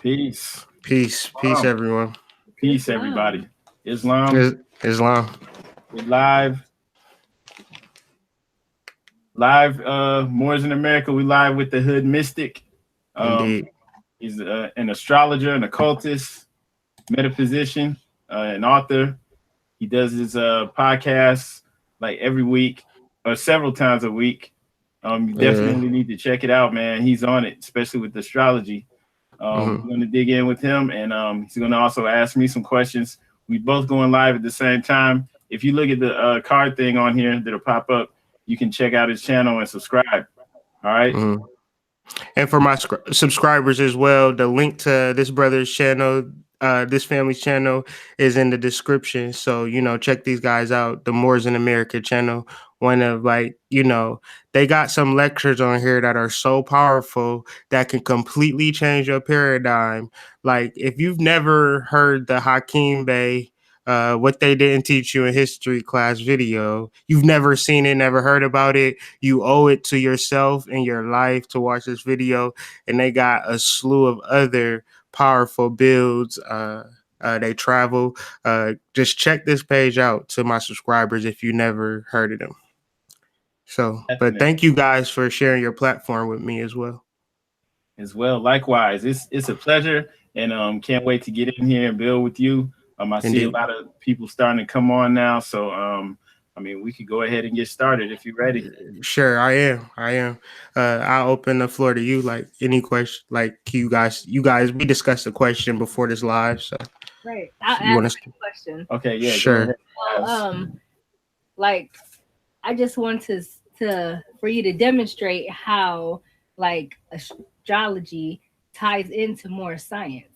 Peace. Peace, everyone. Peace, everybody. Islam. Islam. We're live. Moors in America. We live with the Hood Mystic. Indeed. He's an astrologer, an occultist, metaphysician, an author. He does his podcasts like every week or several times a week. You definitely need to check it out, man. He's on it, especially with astrology. We're going to dig in with him, and he's going to also ask me some questions. We both going live at the same time. If you look at the card thing on here that'll pop up, you can check out his channel and subscribe. All right. And for my subscribers as well, the link to this brother's channel, this family's channel, is in the description. So, check these guys out. The Moors in America channel. One of they got some lectures on here that are so powerful that can completely change your paradigm. Like if you've never heard the Hakeem Bey, what they didn't teach you in history class video, you've never seen it, never heard about it, you owe it to yourself and your life to watch this video. And they got a slew of other powerful builds. They travel. Just check this page out to my subscribers if you never heard of them. So, but thank you guys for sharing your platform with me as well. Likewise, it's a pleasure, and can't wait to get in here and build with you. I see a lot of people starting to come on now, so we could go ahead and get started if you're ready. Sure, I am. I'll open the floor to you. Like any question, like you guys, we discussed the question before this live, so. Right. I'll ask a question. Okay, yeah. Sure. Well, I just want to for you to demonstrate how astrology ties into more science.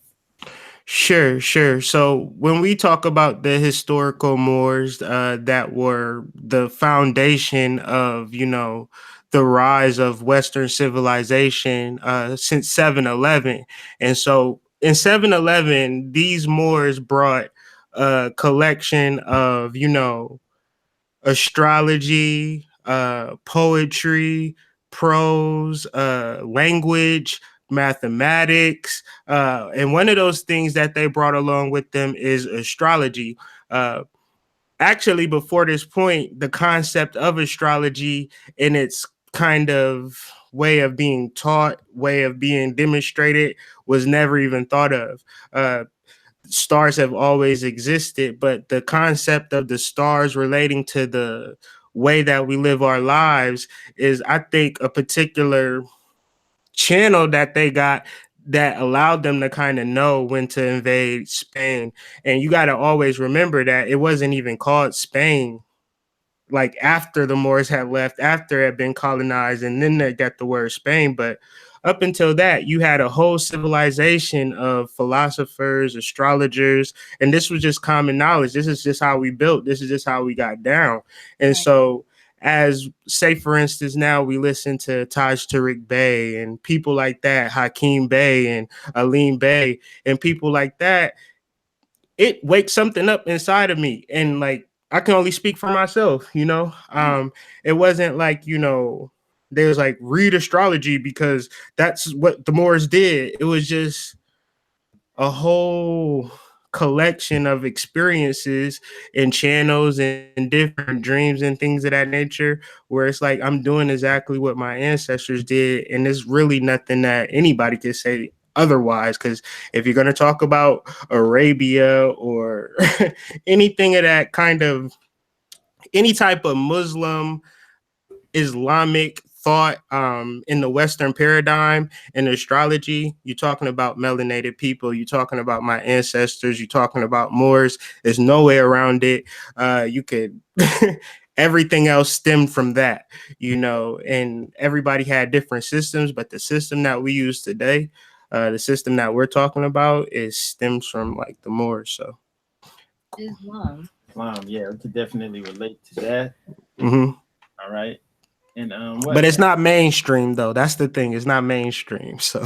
Sure. So when we talk about the historical Moors that were the foundation of, the rise of Western civilization since 711. And so in 711, these Moors brought a collection of, astrology, poetry, prose, language, mathematics, and one of those things that they brought along with them is astrology. Actually, before this point, the concept of astrology in its kind of way of being taught, way of being demonstrated, was never even thought of. Stars have always existed, but the concept of the stars relating to the way that we live our lives is, I think, a particular channel that they got that allowed them to kind of know when to invade Spain. And you got to always remember that it wasn't even called Spain like after the Moors had left, after it had been colonized, and then they got the word Spain. But up until that, you had a whole civilization of philosophers, astrologers, and this was just common knowledge. This is just how we built. This is just how we got down. And so, as say, for instance, now we listen to Taj Tariq Bey and people like that, Hakeem Bey and Alim Bey and people like that, it wakes something up inside of me. And I can only speak for myself, it wasn't like, there's read astrology because that's what the Moors did. It was just a whole collection of experiences and channels and different dreams and things of that nature, where it's like I'm doing exactly what my ancestors did, and there's really nothing that anybody can say otherwise. Because if you're going to talk about Arabia or anything of that kind of, any type of Muslim, Islamic thought in the Western paradigm and astrology, you're talking about melanated people, you're talking about my ancestors, you're talking about Moors. There's no way around it. You could everything else stemmed from that, and everybody had different systems, but the system that we use today, the system that we're talking about, stems from the Moors. So Islam, yeah, we could definitely relate to that. All right. And but it's not mainstream though. That's the thing. It's not mainstream. So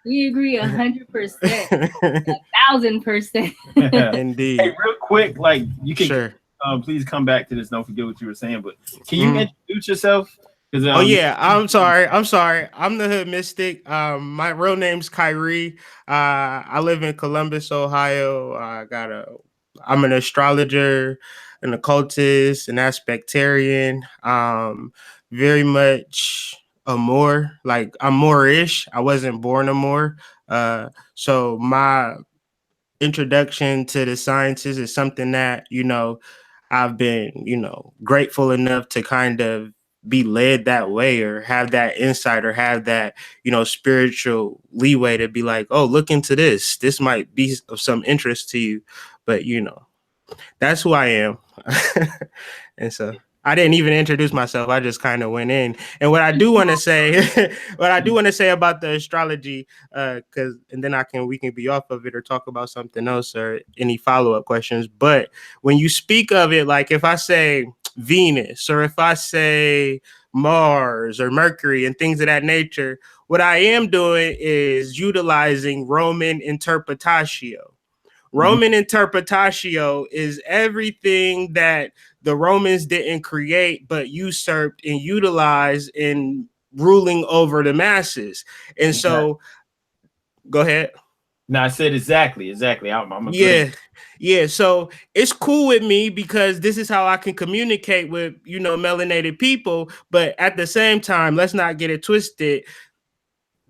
we agree 100%, 1,000%. Indeed. Hey, real quick, you can please come back to this. Don't forget what you were saying, but can you introduce yourself Oh yeah, I'm sorry. I'm the Hood Mystic. My real name's Kyrie. I live in Columbus, Ohio. I'm an astrologer, an occultist, an aspectarian. Very much a Moor. Like I'm Moorish. I wasn't born a Moor. So my introduction to the sciences is something that, I've been, grateful enough to kind of be led that way, or have that insight, or have that, spiritual leeway to be like, oh, look into this. This might be of some interest to you. But, that's who I am. And so I didn't even introduce myself. I just kind of went in. And what I do want to say, about the astrology, because and then we can be off of it or talk about something else or any follow-up questions. But when you speak of it, like if I say Venus, or if I say Mars or Mercury and things of that nature, what I am doing is utilizing Roman interpretatio. Roman interpretatio is everything that the Romans didn't create, but usurped and utilized in ruling over the masses. And so, go ahead. No, I said exactly. Yeah. So it's cool with me because this is how I can communicate with, melanated people. But at the same time, let's not get it twisted.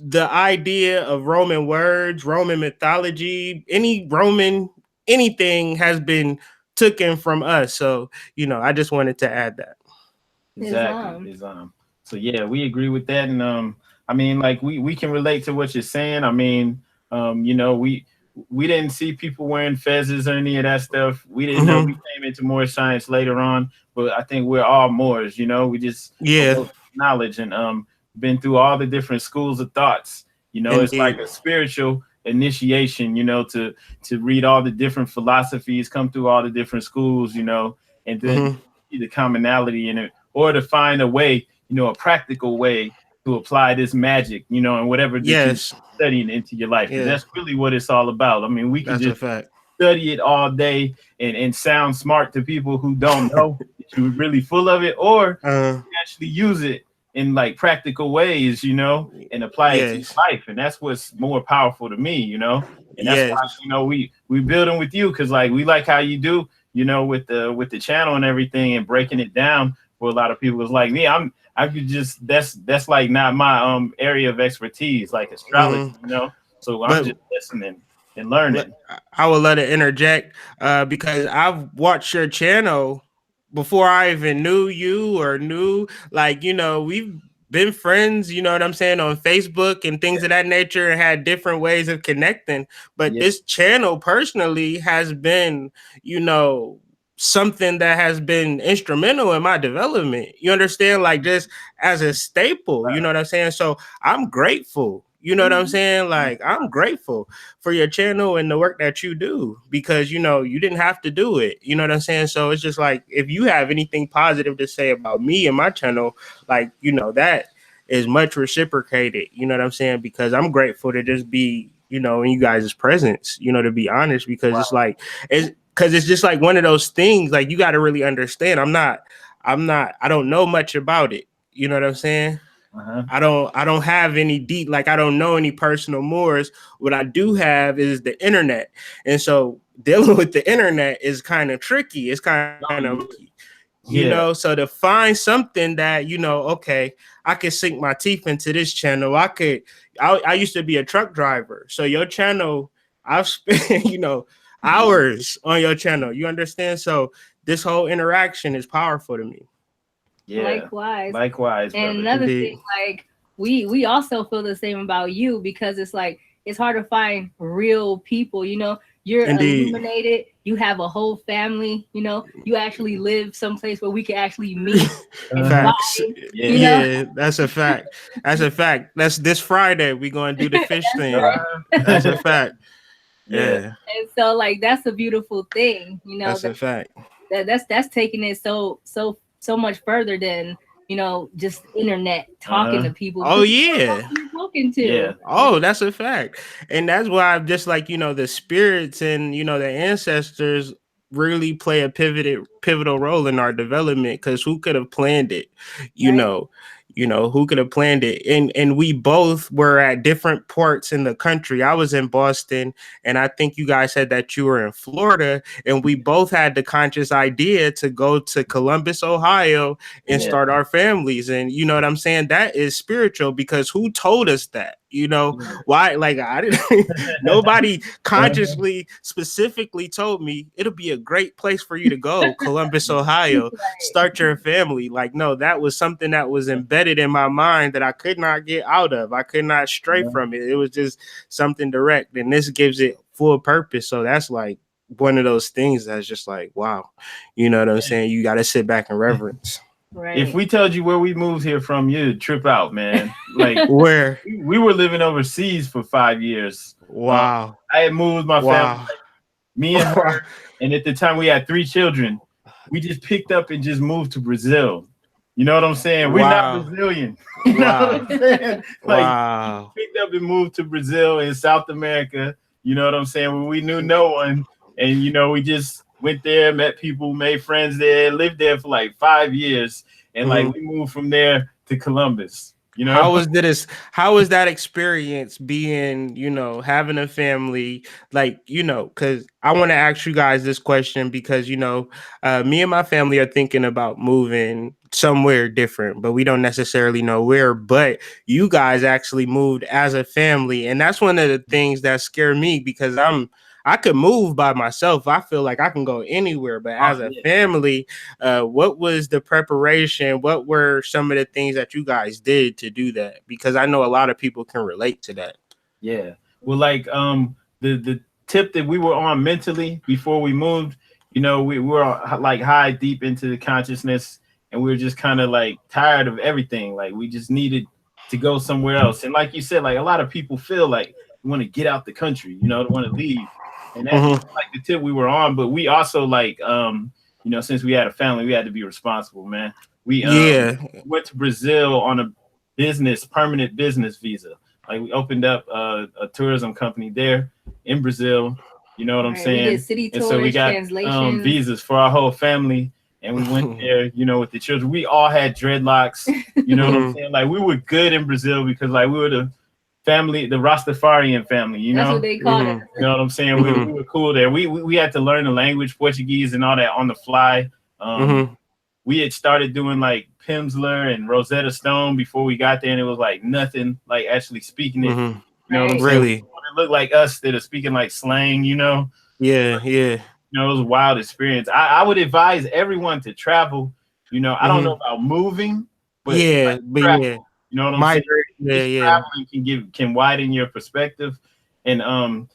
The idea of Roman words, Roman mythology, anything has been taken from us. So, I just wanted to add that. Exactly. Islam. So yeah, we agree with that. And I mean, like we can relate to what you're saying. I mean, we didn't see people wearing fezzes or any of that stuff. We didn't know. We came into more science later on, but I think we're all Moors, we just knowledge and been through all the different schools of thoughts. Indeed. It's like a spiritual initiation, to read all the different philosophies, come through all the different schools, and then see the commonality in it, or to find a way, a practical way to apply this magic, and whatever you're studying into your life. That's really what it's all about. I mean, we can just study it all day and sound smart to people who don't know that you're really full of it, or actually use it in like practical ways, and apply it to your life. And that's what's more powerful to me, and that's why, we building with you, because like we like how you do, with the channel and everything, and breaking it down for a lot of people. It's like me, I could just that's like not my area of expertise, like astrology, So I'm just listening and learning. I would let it interject because I've watched your channel before I even knew you or knew, like, we've been friends, you know what I'm saying, on Facebook and things of that nature, and had different ways of connecting. But this channel personally has been, something that has been instrumental in my development. You understand? Like, just as a staple, you know what I'm saying? So I'm grateful. You know what I'm saying? Like, I'm grateful for your channel and the work that you do, because, you didn't have to do it. You know what I'm saying? So it's just like, if you have anything positive to say about me and my channel, like, that is much reciprocated. You know what I'm saying? Because I'm grateful to just be, in you guys' presence, to be honest, because it's just like one of those things, like, you got to really understand. I don't know much about it. You know what I'm saying? I don't have any deep, like, I don't know any personal Moors. What I do have is the internet. And so dealing with the internet is kind of tricky. It's kind of, so to find something that, okay, I could sink my teeth into this channel. I used to be a truck driver. So your channel, I've spent, hours on your channel. You understand? So this whole interaction is powerful to me. Yeah. Likewise. And another thing, like, we also feel the same about you, because it's like, it's hard to find real people, you're illuminated, you have a whole family, you actually live someplace where we can actually meet. That's a fact. That's this Friday. We're going to do the fish thing. That's a fact. Yeah. And so, like, that's a beautiful thing, That's a fact. That's taking it so much further than, just internet talking to people. Oh yeah. Talking to. Yeah. Oh, that's a fact. And that's why I'm just like, the spirits and, the ancestors really play a pivotal role in our development, because who could have planned it? you know, who could have planned it? And we both were at different parts in the country. I was in Boston, and I think you guys said that you were in Florida, and we both had the conscious idea to go to Columbus, Ohio, and start our families. And you know what I'm saying? That is spiritual, because who told us that? You know, why? Like, I didn't, nobody consciously, specifically told me it'll be a great place for you to go, Columbus, Ohio, start your family. Like, no, that was something that was embedded in my mind that I could not get out of. I could not stray from it. It was just something direct, and this gives it full purpose. So that's like one of those things that's just like, wow, you know what I'm saying? You got to sit back and reverence. Right. If we told you where we moved here from, you'd trip out, man. Like, where we were living overseas for 5 years. Wow. I had moved with my family, like, me and her, and at the time we had 3 children. We just picked up and just moved to Brazil. You know what I'm saying? We're not Brazilian. You know what I'm saying? Like, we picked up and moved to Brazil in South America. You know what I'm saying? When we knew no one, and you know, we just went there, met people, made friends there, lived there for like 5 years, and like we moved from there to Columbus. You know, how was that experience being, you know, having a family? Like, you know, because I want to ask you guys this question, because, you know, me and my family are thinking about moving somewhere different, but we don't necessarily know where. But you guys actually moved as a family, and that's one of the things that scare me, because I could move by myself. I feel like I can go anywhere, but as a family, what was the preparation? What were some of the things that you guys did to do that? Because I know a lot of people can relate to that. Yeah. Well, like the tip that we were on mentally before we moved, you know, we were like high deep into the consciousness, and we were just kind of like tired of everything. Like, we just needed to go somewhere else. And like you said, like, a lot of people feel like we want to get out the country, you know, they want to leave. And that's like the tip we were on. But we also, like, you know, since we had a family, we had to be responsible, man. We went to Brazil on a permanent business visa. Like, we opened up a tourism company there in Brazil. You know what I'm saying? We did city tours, and so we got visas for our whole family. And we went there, you know, with the children. We all had dreadlocks. You know what I'm saying? Like, we were good in Brazil because, like, we were the family, the Rastafarian family, you know? That's what they call it. You know what I'm saying? We were cool there. We had to learn the language, Portuguese and all that on the fly. We had started doing like Pimsleur and Rosetta Stone before we got there, and it was like nothing like actually speaking it. You know what I'm really saying? It looked like us that are speaking like slang, you know? Yeah. You know, it was a wild experience. I would advise everyone to travel. You know, I don't know about moving, but travel. You know what I'm saying? Traveling can widen your perspective, and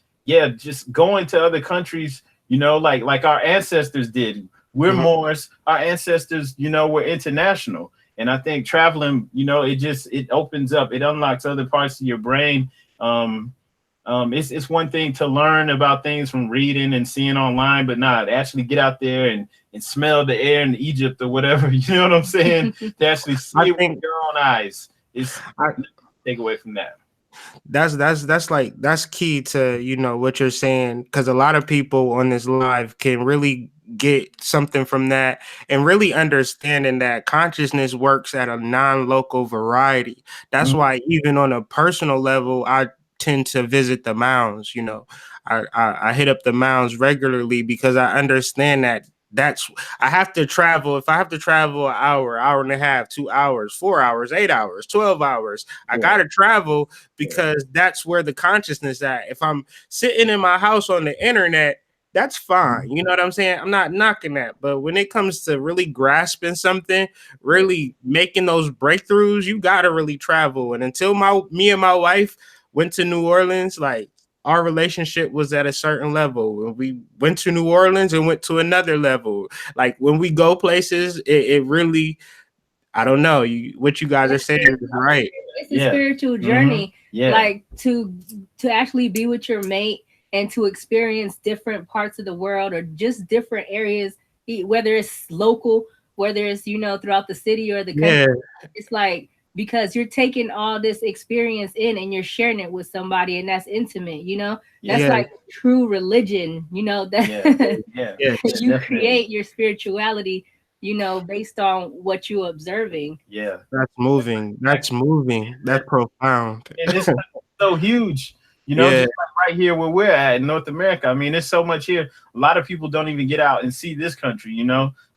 just going to other countries. You know, like our ancestors did. We're Moors. Our ancestors, you know, were international, and I think traveling, you know, it opens up, it unlocks other parts of your brain. It's one thing to learn about things from reading and seeing online, but not actually get out there and smell the air in Egypt or whatever. You know what I'm saying? To actually see it with your own eyes. Take away from that. That's key to, you know, what you're saying, because a lot of people on this live can really get something from that, and really understanding that consciousness works at a non-local variety. That's why even on a personal level, I tend to visit the mounds. You know, I hit up the mounds regularly, because I understand that I have to travel. If I have to travel an hour and a half, 2 hours, 4 hours, 8 hours, 12 hours, I got to travel, because that's where the consciousness at. If I'm sitting in my house on the internet, that's fine. You know what I'm saying? I'm not knocking that. But when it comes to really grasping something, really making those breakthroughs, you got to really travel. And until me and my wife went to New Orleans, like, our relationship was at a certain level. When we went to New Orleans and went to another level. Like, when we go places, it really, I don't know, what you guys are saying is right. It's a spiritual journey. Like, to actually be with your mate and to experience different parts of the world, or just different areas, whether it's local, whether it's, you know, throughout the city or the country. It's like, because you're taking all this experience in and you're sharing it with somebody, and that's intimate, you know. That's like true religion, you know, that you create your spirituality, based on what you're observing. Yeah, that's moving. That's moving. That's profound. and it's so huge. Yeah. Just like right here where we're at in North America. I mean, there's so much here. A lot of people don't even get out and see this country.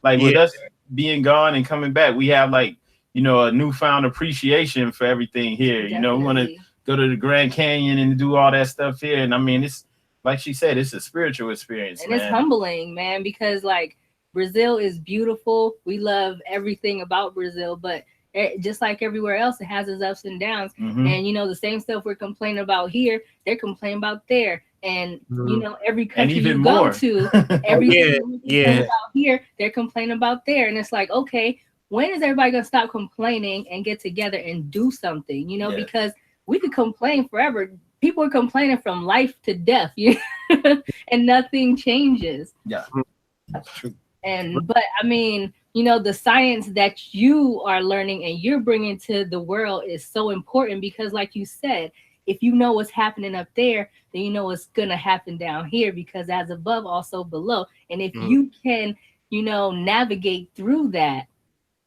Like with us being gone and coming back, we have like a newfound appreciation for everything here. We want to go to the Grand Canyon and do all that stuff here. And I mean, it's like she said, it's a spiritual experience, and it's humbling, man, because like Brazil is beautiful. We love everything about Brazil, but just like everywhere else, it has its ups and downs. Mm-hmm. And the same stuff we're complaining about here, they're complaining about there. And every country you go to, everything about here, they're complaining about there. And it's like, okay, when is everybody gonna stop complaining and get together and do something? Because we could complain forever. People are complaining from life to death, and nothing changes. Yeah, that's true. But I mean, the science that you are learning and you're bringing to the world is so important because, like you said, if you know what's happening up there, then you know what's gonna happen down here, because as above, also below. And if you can, navigate through that,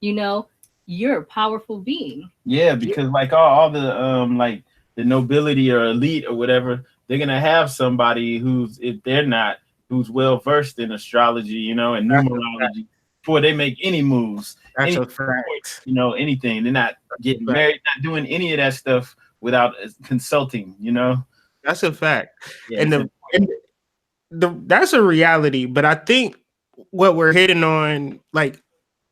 you're a powerful being. Yeah, because like all the like the nobility or elite or whatever, they're gonna have somebody who's, if they're not, who's well versed in astrology, and numerology before they make any moves. That's a fact. Anything. They're not getting married, not doing any of that stuff without consulting. That's a fact. Yeah, and that's a reality. But I think what we're hitting on, like,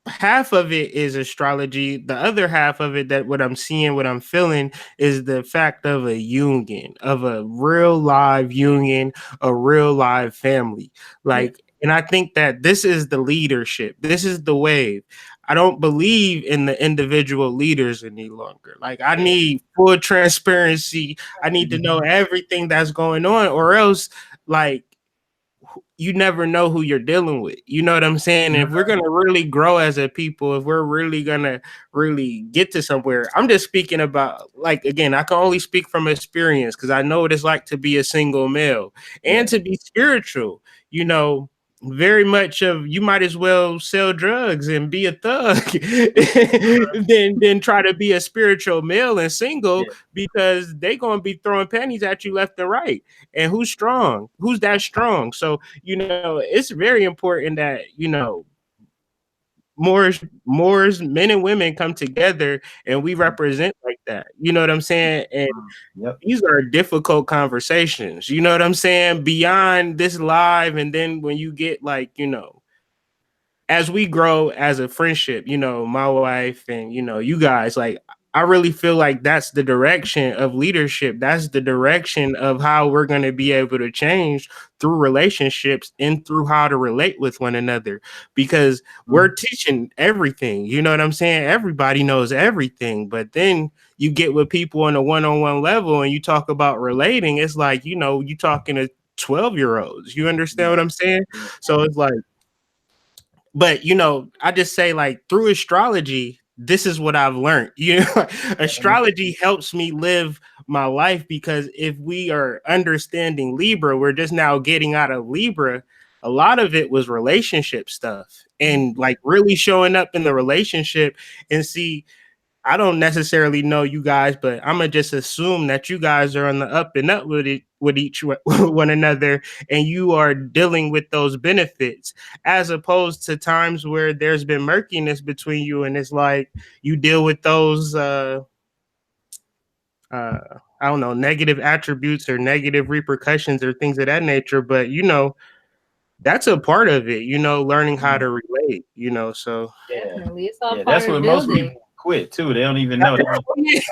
half of it is astrology. The other half of it, that what I'm seeing, what I'm feeling, is the fact of a union, of a real live union, a real live family. Like, and I think that this is the leadership. This is the wave. I don't believe in the individual leaders any longer. Like, I need full transparency. I need to know everything that's going on, or else, like, you never know who you're dealing with. You know what I'm saying? And if we're going to really grow as a people, if we're really going to really get to somewhere, I'm just speaking about, like, again, I can only speak from experience because I know what it's like to be a single male and to be spiritual, very much of, you might as well sell drugs and be a thug than try to be a spiritual male and single, because they going to be throwing pennies at you left and right. And who's strong? Who's that strong? So, it's very important that, Moors, men and women come together and we represent like that. You know what I'm saying? And these are difficult conversations. You know what I'm saying? Beyond this live, and then when you get, like, as we grow as a friendship, my wife and, you guys, like, I really feel like that's the direction of leadership. That's the direction of how we're going to be able to change through relationships and through how to relate with one another, because we're teaching everything. You know what I'm saying? Everybody knows everything, but then you get with people on a one-on-one level and you talk about relating. It's like, you talking to 12-year-olds. You understand what I'm saying? So it's like, but, I just say, like, through astrology, this is what I've learned. Astrology helps me live my life, because if we are understanding Libra, we're just now getting out of Libra. A lot of it was relationship stuff, and, like, really showing up in the relationship. And see, I don't necessarily know you guys, but I'm gonna just assume that you guys are on the up and up with one another, and you are dealing with those benefits, as opposed to times where there's been murkiness between you, and it's like you deal with those I don't know, negative attributes or negative repercussions or things of that nature. But that's a part of it, learning how to relate, so definitely, it's all part that's of what building. Most people quit too. They don't even know. It's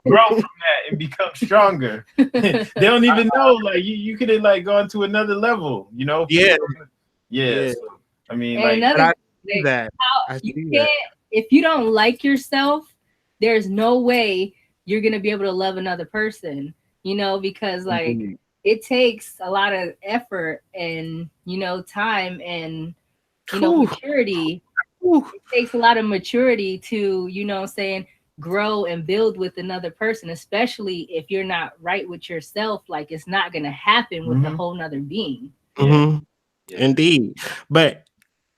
grow from that and become stronger. They don't even know. Like you could have, like, gone to another level. So, I mean, and like, another thing, if you don't like yourself, there's no way you're gonna be able to love another person. Because, like, it takes a lot of effort and time and maturity. It takes a lot of maturity to, grow and build with another person, especially if you're not right with yourself. Like, it's not going to happen with a whole nother being. Indeed. But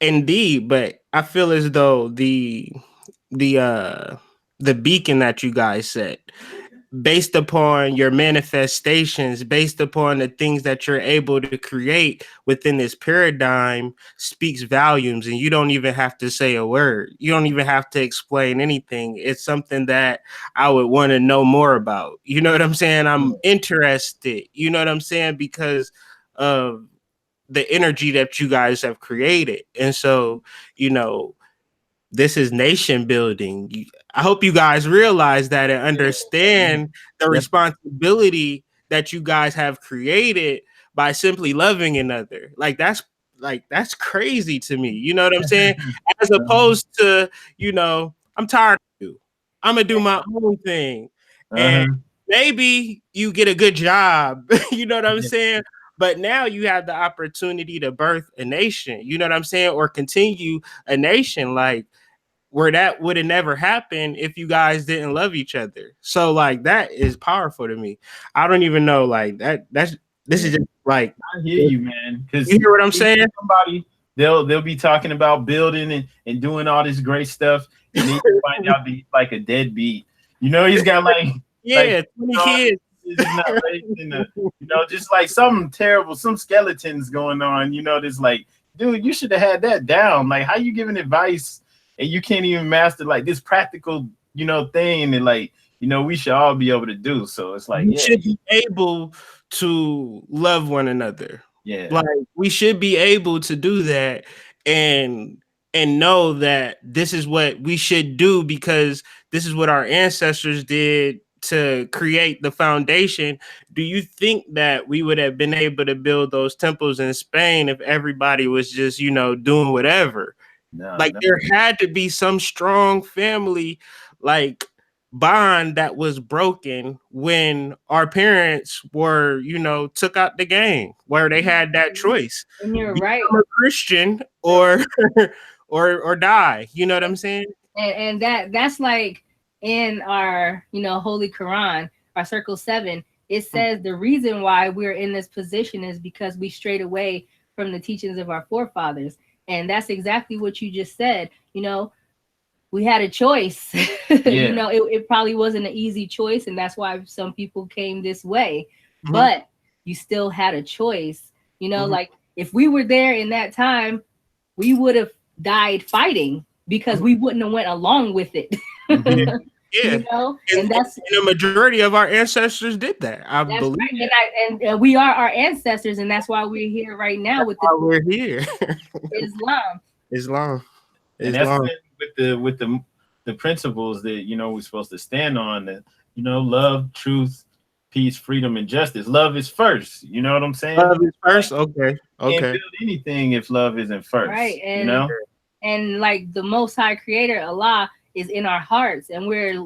Indeed, but I feel as though the uh the beacon that you guys set, based upon your manifestations, based upon the things that you're able to create within this paradigm, speaks volumes. And you don't even have to say a word. You don't even have to explain anything. It's something that I would want to know more about. You know what I'm saying? I'm interested. You know what I'm saying? Because of the energy that you guys have created. And so, you know, this is nation building. I hope you guys realize that and understand the responsibility that you guys have created by simply loving another. That's crazy to me. You know what I'm saying? As opposed to, you know, I'm tired of you. I'm gonna do my own thing. And maybe you get a good job. You know what I'm saying? But now you have the opportunity to birth a nation. You know what I'm saying? Or continue a nation. Like, where that would have never happened if you guys didn't love each other. So like that is powerful to me. I don't even know like this is just like, I hear you, man. Because you hear what I'm saying? Somebody they'll be talking about building and doing all this great stuff, and then you find out he's like a deadbeat. You know, he's got like 20 kids. He's not raising just like something terrible, some skeletons going on. You know, this like, dude, you should have had that down. Like, how you giving advice and you can't even master like this practical, thing that like, we should all be able to do. So it's like, you should be able to love one another. Yeah. Like we should be able to do that and know that this is what we should do because this is what our ancestors did to create the foundation. Do you think that we would have been able to build those temples in Spain if everybody was just, doing whatever? No. There had to be some strong family like bond that was broken when our parents were, took out the game where they had that choice. And you're right. Become a Christian or or die. You know what I'm saying? And that's like in our, Holy Quran, our Circle 7, it says the reason why we're in this position is because we strayed away from the teachings of our forefathers. And that's exactly what you just said. We had a choice. Yeah. It probably wasn't an easy choice. And that's why some people came this way. Mm-hmm. But you still had a choice. Like if we were there in that time, we would have died fighting because we wouldn't have went along with it. Yeah. And the majority of our ancestors did that. I believe. Right. And we are our ancestors, and that's why we're here right now. We're here. Islam. And that's with the principles that we're supposed to stand on. That love, truth, peace, freedom, and justice. Love is first. You know what I'm saying? Love is first. Okay. Can't build anything if love isn't first. Right. And like the Most High Creator, Allah, is in our hearts, and we're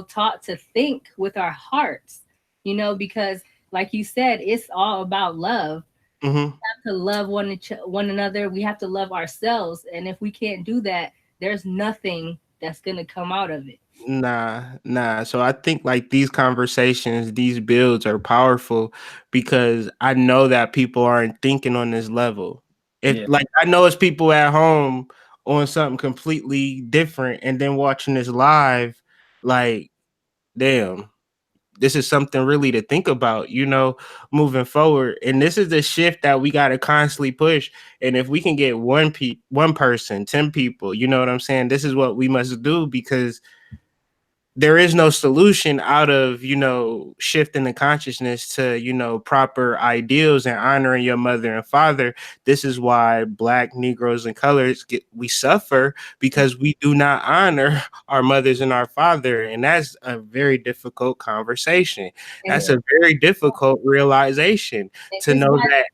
taught to think with our hearts. Because like you said, it's all about love. Mm-hmm. We have to love one another. We have to love ourselves, and if we can't do that, there's nothing that's gonna come out of it. Nah. So I think like these conversations, these builds are powerful because I know that people aren't thinking on this level. Like I know it's people at home on something completely different and then watching this live, like, damn, this is something really to think about, moving forward. And this is the shift that we got to constantly push. And if we can get one person, 10 people, you know what I'm saying? This is what we must do because there is no solution out of, shifting the consciousness to, proper ideals and honoring your mother and father. This is why Black, Negroes, and colors we suffer because we do not honor our mothers and our father. And that's a very difficult conversation. That's a very difficult realization to know that.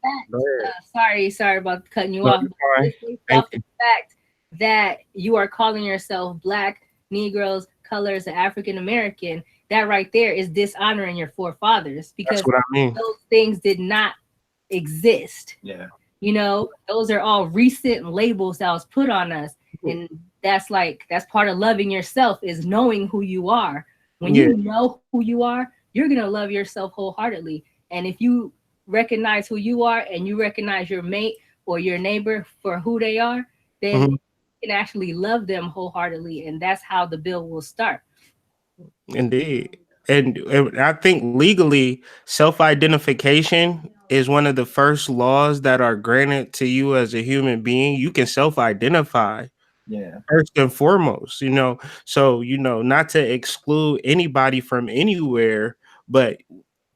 Sorry about cutting you off. The fact that you are calling yourself Black, Negroes, colors, and African American, that right there is dishonoring your forefathers because those things did not exist. Yeah. Those are all recent labels that was put on us. And that's part of loving yourself is knowing who you are. When you know who you are, you're going to love yourself wholeheartedly. And if you recognize who you are and you recognize your mate or your neighbor for who they are, then you can actually love them wholeheartedly, and that's how the bill will start. Indeed. And I think legally, self-identification is one of the first laws that are granted to you as a human being. You can self-identify Yeah. first and foremost, So, not to exclude anybody from anywhere, but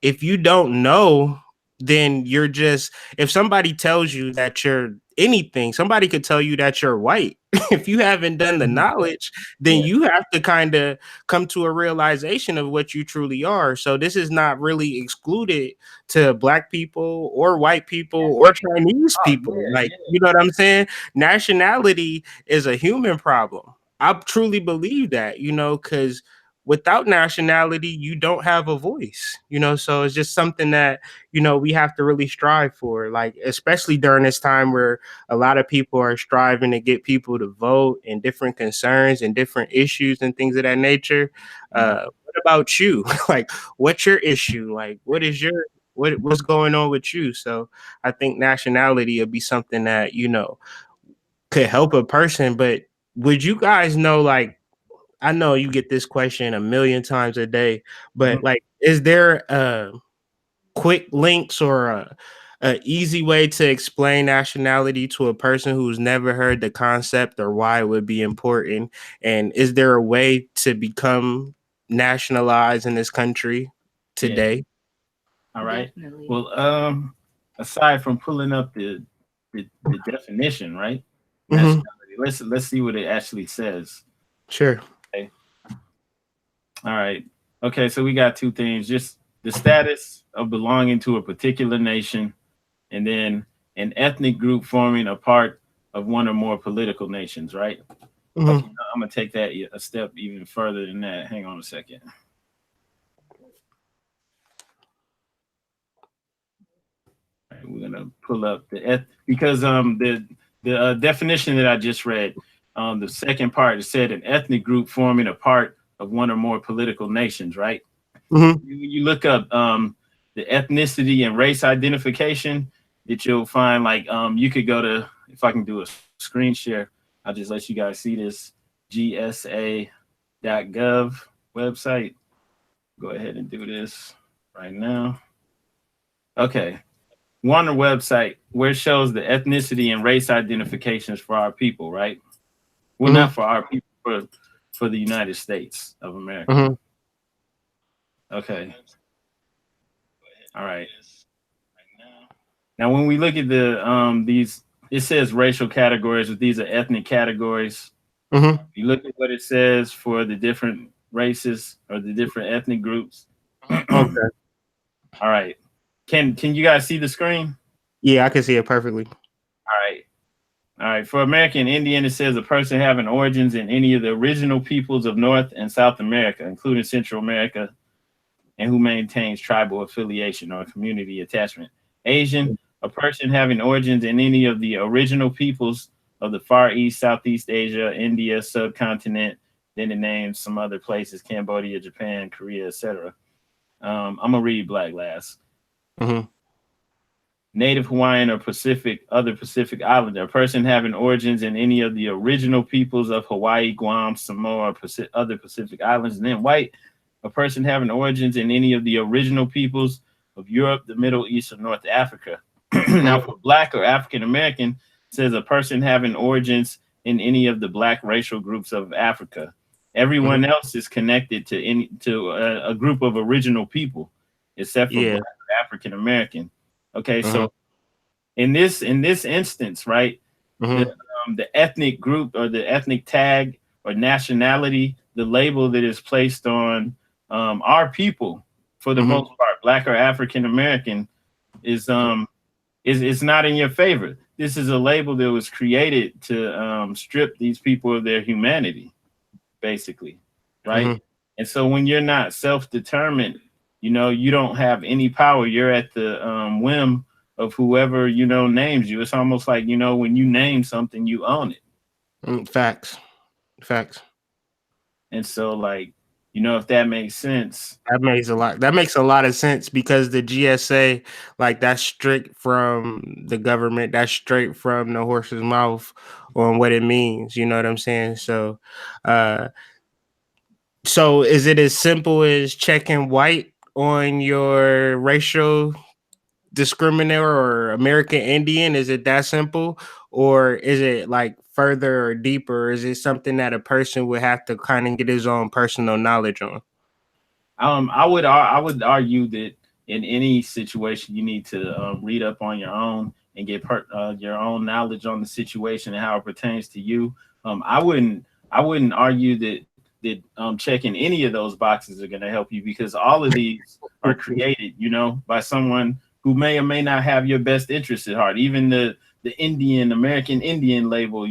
if you don't know, then you're just, if somebody tells you that you're anything, somebody could tell you that you're white. If you haven't done the knowledge, then you have to kind of come to a realization of what you truly are. So this is not really excluded to Black people or white people or Chinese people. You know what I'm saying? Nationality is a human problem. I truly believe that, because without nationality, you don't have a voice, so it's just something that, we have to really strive for, like, especially during this time where a lot of people are striving to get people to vote and different concerns and different issues and things of that nature. What about you? Like, what's your issue? Like, what's going on with you? So I think nationality would be something that, could help a person. But would you guys know, like, I know you get this question a million times a day, but like, is there quick links or a easy way to explain nationality to a person who's never heard the concept or why it would be important? And is there a way to become nationalized in this country today? All right. Definitely. Well, aside from pulling up the definition, right? Nationality. Let's see what it actually says. Sure. Okay. All right. Okay, so we got two things: just the status of belonging to a particular nation, and then an ethnic group forming a part of one or more political nations, right? Okay, I'm gonna take that a step even further than that. Hang on a second. All right, we're gonna pull up because the definition that I just read, the second part, it said an ethnic group forming a part of one or more political nations, right? You look up the ethnicity and race identification, that you'll find, like, you could go to, if I can do a screen share, I'll just let you guys see this gsa.gov website. Go ahead and do this right now. Okay. We're on the website where it shows the ethnicity and race identifications for our people, right? Well, not for our people, for the United States of America. Okay. All right. Now, when we look at these, it says racial categories, but these are ethnic categories. You look at what it says for the different races or the different ethnic groups. Okay. All right. Can you guys see the screen? Yeah, I can see it perfectly. All right. For American Indian, it says a person having origins in any of the original peoples of North and South America, including Central America, and who maintains tribal affiliation or community attachment. Asian, a person having origins in any of the original peoples of the Far East, Southeast Asia, India, subcontinent, then it names some other places: Cambodia, Japan, Korea, etc. I'm gonna read Black last. Native Hawaiian or other Pacific Islander, a person having origins in any of the original peoples of Hawaii, Guam, Samoa, or other Pacific Islands. And then white, a person having origins in any of the original peoples of Europe, the Middle East, or North Africa. Now, for Black or African American, says a person having origins in any of the Black racial groups of Africa. Everyone else is connected to a group of original people, except for Black or African American. Okay, so in this instance, right, the ethnic group or the ethnic tag or nationality, the label that is placed on our people, for the most part, Black or African American, is not in your favor. This is a label that was created to strip these people of their humanity, basically, right? And so when you're not self-determined, you don't have any power. You're at the whim of whoever, names you. It's almost like, when you name something, you own it. Facts. And so, like, if that makes sense. That makes a lot of sense, because the GSA, like, that's straight from the government. That's straight from the horse's mouth on what it means. You know what I'm saying? So, so is it as simple as checking white on your racial discriminator or American Indian? Is it that simple, or is it like further or deeper? Is it something that a person would have to kind of get his own personal knowledge on? I would argue that in any situation you need to read up on your own and get your own knowledge on the situation and how it pertains to you. I wouldn't argue that checking any of those boxes are going to help you, because all of these are created, by someone who may or may not have your best interest at heart. Even the American Indian label,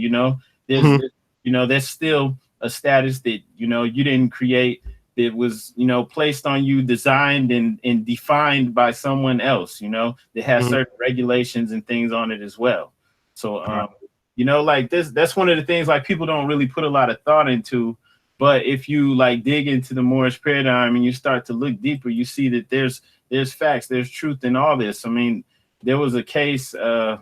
there's that's still a status that you didn't create. It was, placed on you, designed and defined by someone else, that has certain regulations and things on it as well. So, like that's one of the things like people don't really put a lot of thought into. But if you like dig into the Moorish paradigm and you start to look deeper, you see that there's facts, there's truth in all this. I mean, there was a case, I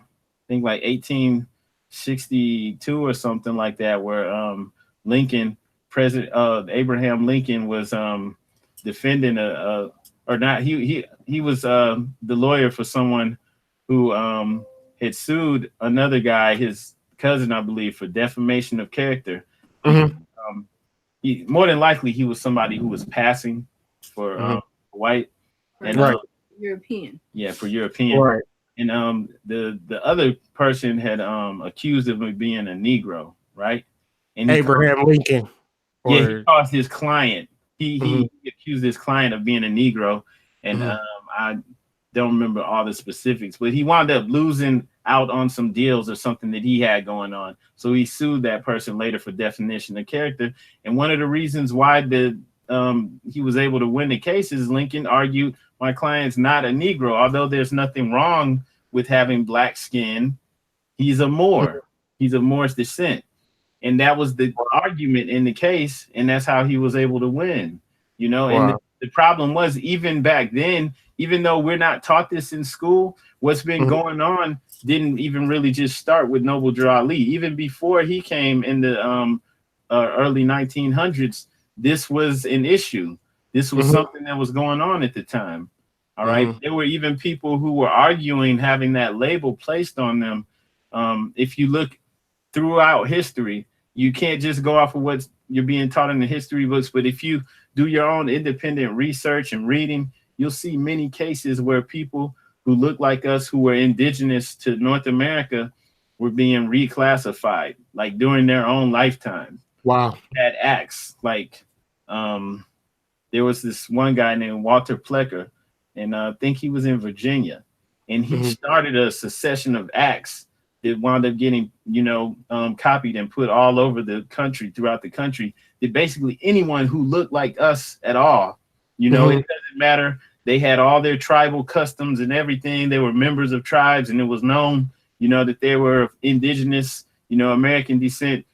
think like 1862 or something like that, where Lincoln, President Abraham Lincoln, was defending he was the lawyer for someone who had sued another guy, his cousin, I believe, for defamation of character. He more than likely he was somebody who was passing for white and European. Yeah, for European. Right. And the other person had accused him of being a Negro, right? And Abraham Lincoln. He caused his client. He accused his client of being a Negro, and I don't remember all the specifics, but he wound up losing out on some deals or something that he had going on. So he sued that person later for defamation of character. And one of the reasons why he was able to win the case is Lincoln argued, my client's not a Negro, although there's nothing wrong with having black skin. He's a Moor. He's of Moorish descent. And that was the argument in the case, and that's how he was able to win. And the problem was, even back then, even though we're not taught this in school, what's been going on didn't even really just start with Noble Drew Ali. Even before he came in the early 1900s, this was an issue. This was something that was going on at the time. All right. There were even people who were arguing having that label placed on them. If you look throughout history, you can't just go off of what you're being taught in the history books, but if you do your own independent research and reading, you'll see many cases where people who look like us, who were indigenous to North America, were being reclassified, like during their own lifetime. Wow. Had acts like there was this one guy named Walter Plecker, and I think he was in Virginia, and he started a succession of acts that wound up getting, copied and put all over the country, throughout the country, that basically anyone who looked like us at all, it doesn't matter. They had all their tribal customs and everything. They were members of tribes, and it was known, that they were of indigenous, American descent.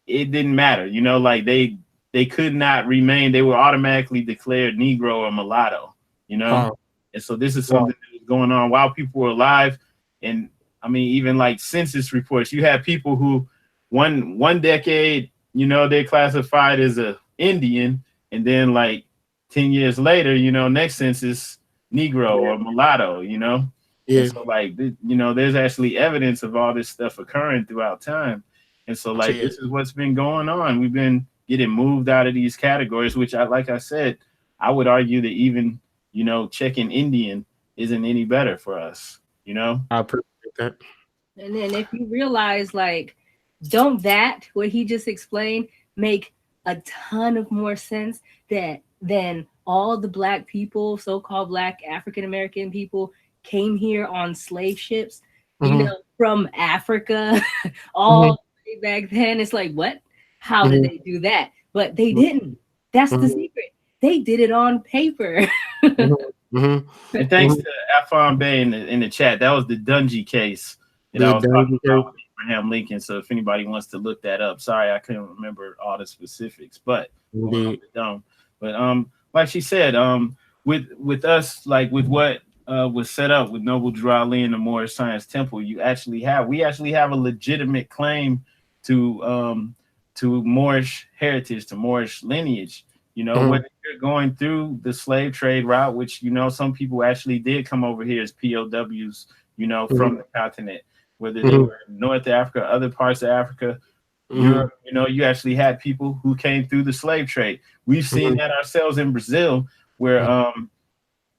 It didn't matter, like they could not remain. They were automatically declared Negro or mulatto, And so this is something that was going on while people were alive. And I mean, even like census reports, you have people who one decade, they're classified as a Indian, and then like 10 years later, next census, Negro or mulatto, Yeah. And so like, there's actually evidence of all this stuff occurring throughout time. And so like, this is what's been going on. We've been getting moved out of these categories, which like I said, I would argue that even, checking Indian isn't any better for us, I appreciate that. And then if you realize, like, don't that, what he just explained, make a ton of more sense than all the black people, so-called black African-American people, came here on slave ships, from Africa, all the way back then. It's like, what? How did they do that? But they didn't. That's the secret. They did it on paper. And thanks to Afon Bay in the chat. That was the Dungy case that I was talking about with Abraham Lincoln. So if anybody wants to look that up, sorry I couldn't remember all the specifics, but But like she said, with us, like with what was set up with Noble Drew Ali and the Moorish Science Temple, we actually have a legitimate claim to Moorish heritage, to Moorish lineage. You know, whether you're going through the slave trade route, which, you know, some people actually did come over here as POWs, you know, from the continent, whether they were in North Africa, other parts of Africa, Europe, you know, you actually had people who came through the slave trade. We've seen that ourselves in Brazil, where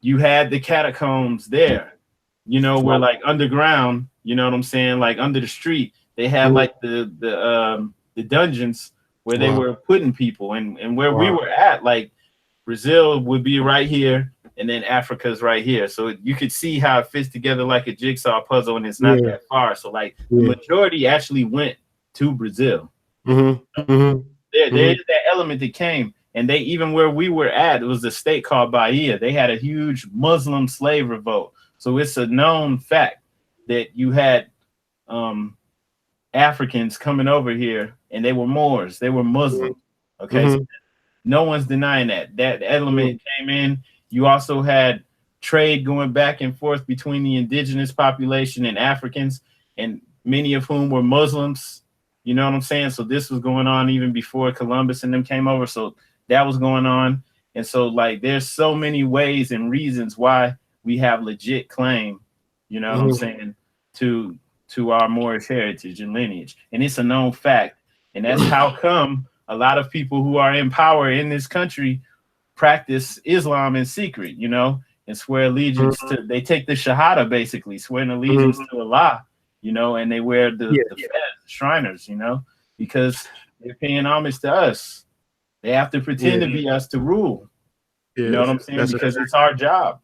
you had the catacombs there, you know, where like underground, you know what I'm saying, like under the street, they had like the dungeons where they were putting people, and where we were at, like Brazil would be right here, and then Africa's right here. So you could see how it fits together like a jigsaw puzzle, and it's not that far. So like the majority actually went to Brazil. There is that element that came, and they, even where we were at, it was a state called Bahia. They had a huge Muslim slave revolt. So it's a known fact that you had Africans coming over here, and they were Moors, they were Muslim. Okay, so no one's denying that. That element came in. You also had trade going back and forth between the indigenous population and Africans, and many of whom were Muslims. You know what I'm saying? So this was going on even before Columbus and them came over. So that was going on. And so like there's so many ways and reasons why we have legit claim, you know what I'm saying, to our Moorish heritage and lineage. And it's a known fact. And that's how come a lot of people who are in power in this country practice Islam in secret, you know, and swear allegiance to, they take the Shahada, basically swearing allegiance to Allah, you know, and they wear the Shriners, you know, because they're paying homage to us. They have to pretend to be us to rule. You know what I'm saying? Because it's our job.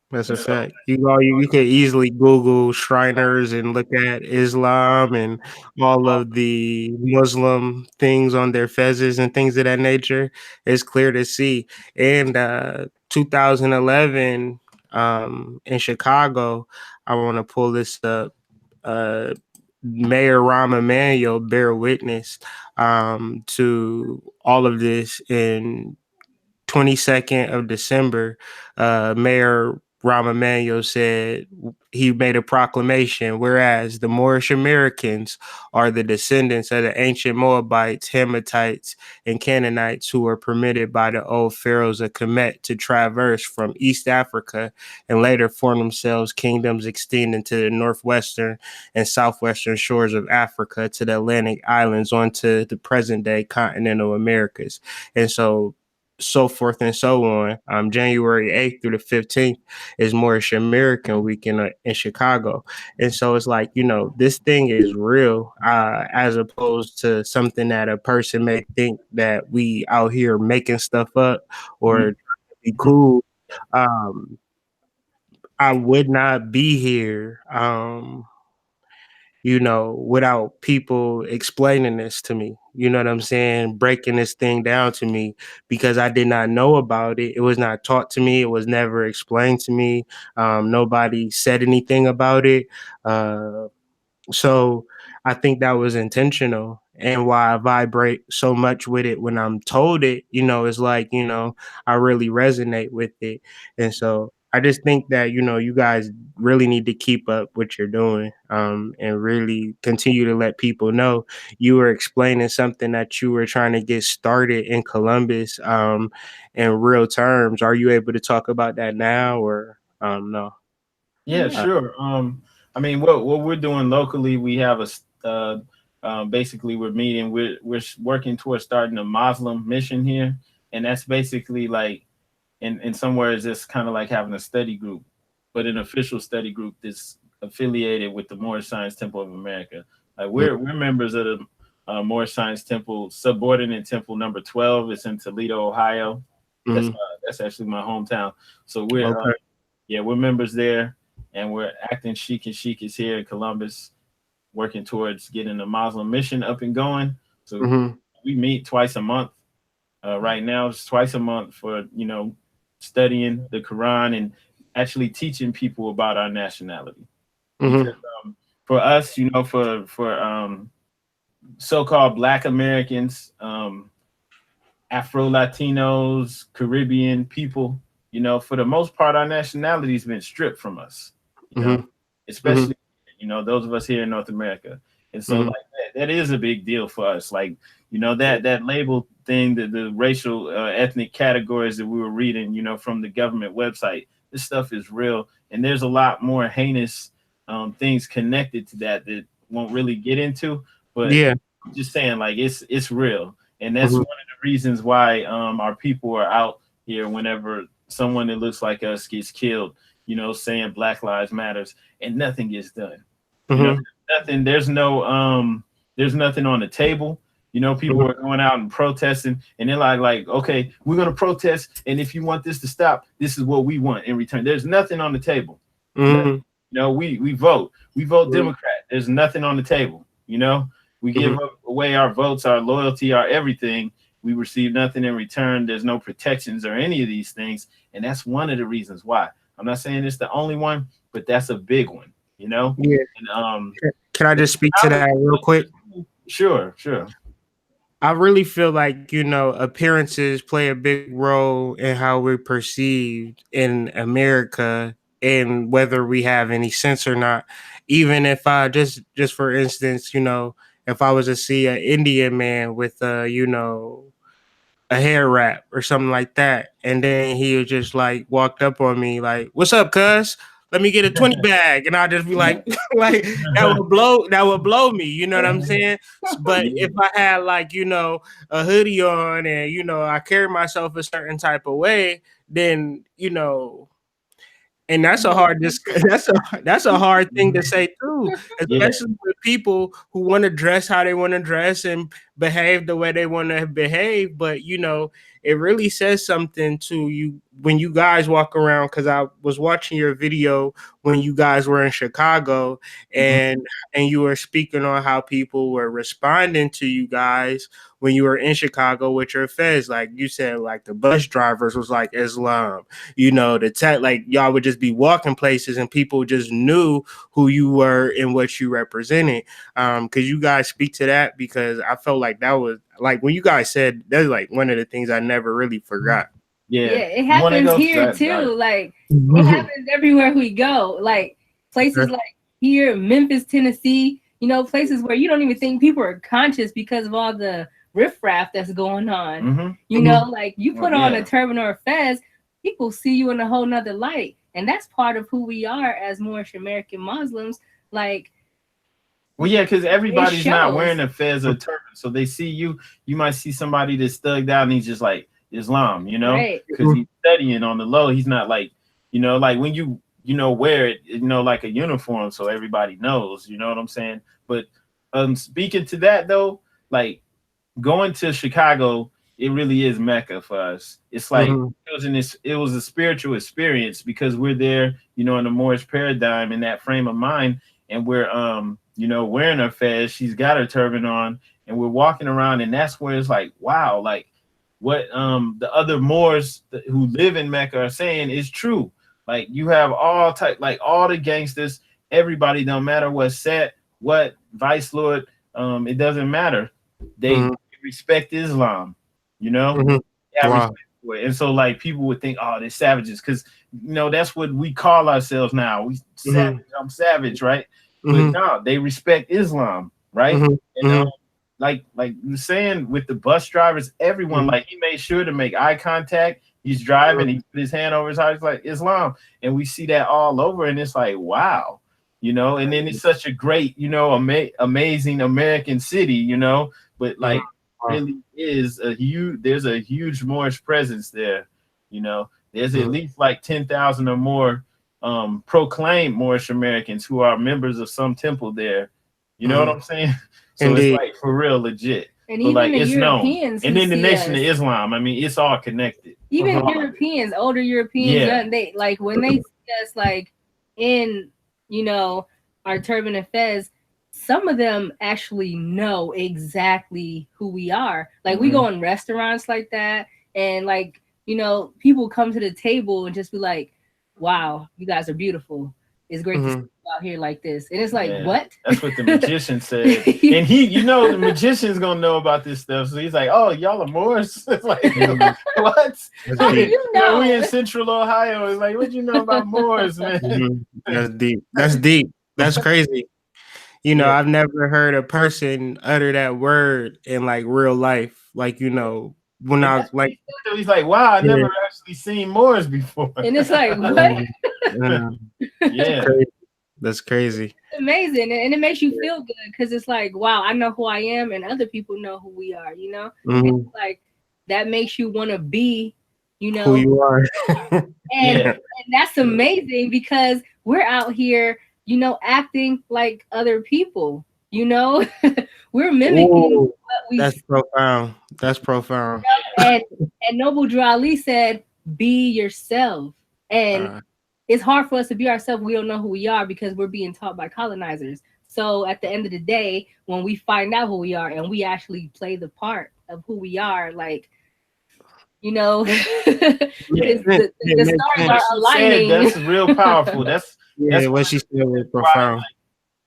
That's a fact. You can easily Google Shriners and look at Islam and all of the Muslim things on their fezzes and things of that nature. It's clear to see. And 2011 in Chicago, I want to pull this up. Mayor Rahm Emanuel bear witness to all of this in 22nd of December. Mayor Rahm Emanuel said he made a proclamation, whereas the Moorish Americans are the descendants of the ancient Moabites, Hammatites, and Canaanites who were permitted by the old pharaohs of Kemet to traverse from East Africa and later form themselves kingdoms extending to the northwestern and southwestern shores of Africa to the Atlantic islands onto the present day continental Americas. And so forth and so on. January 8th through the 15th is Moorish American Week in Chicago. And so it's like, you know, this thing is real, as opposed to something that a person may think that we out here making stuff up or trying to be cool. I would not be here, you know, without people explaining this to me, you know what I'm saying? Breaking this thing down to me, because I did not know about it. It was not taught to me. It was never explained to me. Nobody said anything about it. So I think that was intentional, and why I vibrate so much with it when I'm told it, you know, it's like, you know, I really resonate with it. And so I just think that, you know, you guys really need to keep up what you're doing, and really continue to let people know. You were explaining something that you were trying to get started in Columbus, in real terms. Are you able to talk about that now, or no? Yeah, sure. I mean, what we're doing locally, we have basically we're meeting. We're working towards starting a Muslim mission here, and that's basically like, in some words, it's kind of like having a study group, but an official study group that's affiliated with the Moorish Science Temple of America. Like we're members of the Moorish Science Temple, subordinate temple number 12. It's in Toledo, Ohio. That's actually my hometown. So we're we're members there. And we're acting chic, and chic is here in Columbus, working towards getting the Muslim mission up and going. So we meet twice a month. Right now, it's twice a month for, you know, studying the Quran and actually teaching people about our nationality. Because, for us, you know, for so-called Black Americans, Afro-Latinos, Caribbean people, you know, for the most part, our nationality's been stripped from us, you know, especially, you know, those of us here in North America. And so like that is a big deal for us. Like, you know, that label thing, the racial ethnic categories that we were reading, you know, from the government website, this stuff is real. And there's a lot more heinous things connected to that won't really get into. But I'm just saying, like, it's real. And that's one of the reasons why our people are out here whenever someone that looks like us gets killed, you know, saying Black Lives Matters, and nothing gets done. You know, there's nothing on the table. You know, people are going out and protesting, and they're like, okay, we're gonna protest, and if you want this to stop, this is what we want in return. There's nothing on the table. You know, we vote Democrat. There's nothing on the table. You know, we give away our votes, our loyalty, our everything. We receive nothing in return. There's no protections or any of these things, and that's one of the reasons why. I'm not saying it's the only one, but that's a big one. You know? Yeah. And, can I just speak to that real quick? Sure. I really feel like, you know, appearances play a big role in how we're perceived in America and whether we have any sense or not. Even if I just for instance, you know, if I was to see an Indian man with you know, a hair wrap or something like that, and then he would just like walked up on me like, "What's up, cuz? Let me get a 20 bag," and I'd just be like, like that would blow me. You know what I'm saying? But if I had like, you know, a hoodie on and, you know, I carry myself a certain type of way, then, you know, and that's a hard that's a hard thing to say too, especially with people who want to dress how they want to dress and behave the way they want to behave. But you know, it really says something to you when you guys walk around. Because I was watching your video when you guys were in Chicago, and you were speaking on how people were responding to you guys when you were in Chicago with your fez. Like you said, like the bus drivers was like Islam. You know, the tech, like y'all would just be walking places and people just knew who you were and what you represented. Could you guys speak to that? Because I felt like that was like when you guys said that's like one of the things I never really forgot. Yeah, it happens here too. Like it happens everywhere we go. Like places like here, Memphis, Tennessee, you know, places where you don't even think people are conscious because of all the riffraff that's going on. You know, like you put on a turban or a fez, people see you in a whole nother light. And that's part of who we are as Moorish American Muslims. Like, well, yeah, because everybody's not wearing a fez or turban. So they see you, you might see somebody that's thugged out and he's just like Islam, you know, because he's studying on the low. He's not like, you know, like when you know, wear it, you know, like a uniform so everybody knows, you know what I'm saying? But speaking to that though, like going to Chicago, it really is Mecca for us. It's like it was a spiritual experience because we're there, you know, in the Moorish paradigm in that frame of mind, and we're you know, wearing her fez, she's got her turban on, and we're walking around, and that's where it's like, wow, like what the other Moors who live in Mecca are saying is true. Like you have all type, like all the gangsters, everybody, don't matter what set, what vice lord, it doesn't matter. They respect Islam, you know. Respect for it. And so like people would think, oh, they're savages, because you know that's what we call ourselves now. We savage, I'm savage, right? But no, they respect Islam, right? And like you're saying with the bus drivers, everyone, like he made sure to make eye contact. He's driving, he put his hand over his heart, he's like Islam, and we see that all over, and it's like wow, you know. And then it's such a great, you know, amazing American city, you know, but like really is there's a huge Moorish presence there, you know. There's at least like 10,000 or more proclaimed Moorish Americans who are members of some temple there, you know what I'm saying? So it's like for real legit. And even like the it's Europeans known. And then the Nation of Islam, I mean, it's all connected. Even Europeans, older Europeans, they like when they see us like in, you know, our turban and fez, some of them actually know exactly who we are. Like we go in restaurants like that, and like, you know, people come to the table and just be like, wow, you guys are beautiful. It's great to see you out here like this. And it's like, what? That's what the magician said. And he, the magician's gonna know about this stuff. So he's like, oh, y'all are Moors? It's like, what? How do you know? We in Central Ohio. It's like, what you know about Moors, man? That's deep. That's deep. That's crazy. I've never heard a person utter that word in like real life. Like, when I was like, he's like, wow, I never actually seen Moors before. And it's like, what? Yeah. That's crazy. It's amazing. And it makes you feel good because it's like, wow, I know who I am and other people know who we are, And it's like that makes you want to be, who you are. and that's amazing because we're out here, acting like other people, we're mimicking what we. That's profound. That's profound. And Noble Drew Ali said, be yourself. And it's hard for us to be ourselves. We don't know who we are because we're being taught by colonizers. So at the end of the day, when we find out who we are and we actually play the part of who we are, like, the stars are aligning. That's real powerful. That's what she said was profound.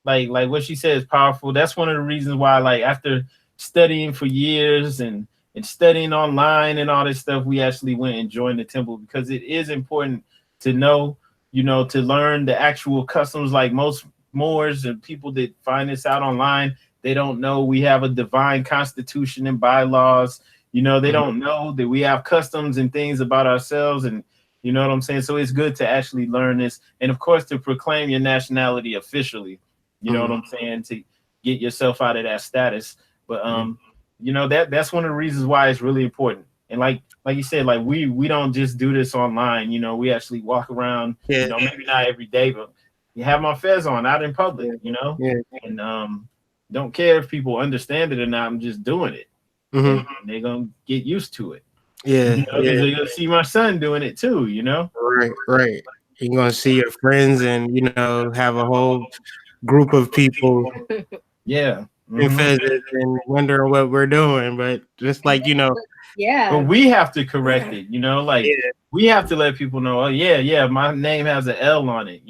Like what she said is powerful. That's one of the reasons why, like, after studying for years and studying online and all this stuff, we actually went and joined the temple because it is important to know, to learn the actual customs. Like most Moors and people that find this out online, they don't know we have a divine constitution and bylaws. They don't know that we have customs and things about ourselves, and you know what I'm saying? So it's good to actually learn this. And of course, to proclaim your nationality officially, you know what I'm saying? To get yourself out of that status. But, that's one of the reasons why it's really important. And like you said, like we don't just do this online, we actually walk around, maybe not every day, but you have my fez on out in public, and don't care if people understand it or not. I'm just doing it. And they're gonna get used to it. They're gonna see my son doing it too. Right. You're gonna see your friends and have a whole group of people. And wondering what we're doing, but just like but we have to correct it. We have to let people know. Oh my name has an L on it.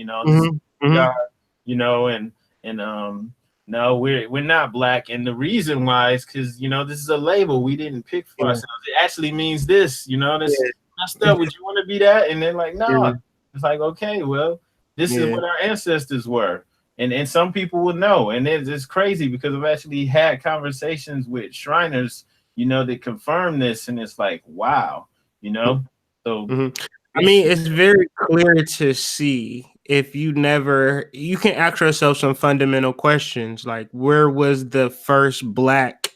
No, we're not black, and the reason why is because this is a label we didn't pick for ourselves. It actually means this. This stuff. Would you want to be that? And they're like, no. It's like, okay, well, this is what our ancestors were, and some people will know. And it's crazy because I've actually had conversations with Shriners, that confirm this, and it's like, wow, So, I mean, it's very clear to see. If you can ask yourself some fundamental questions like, where was the first Black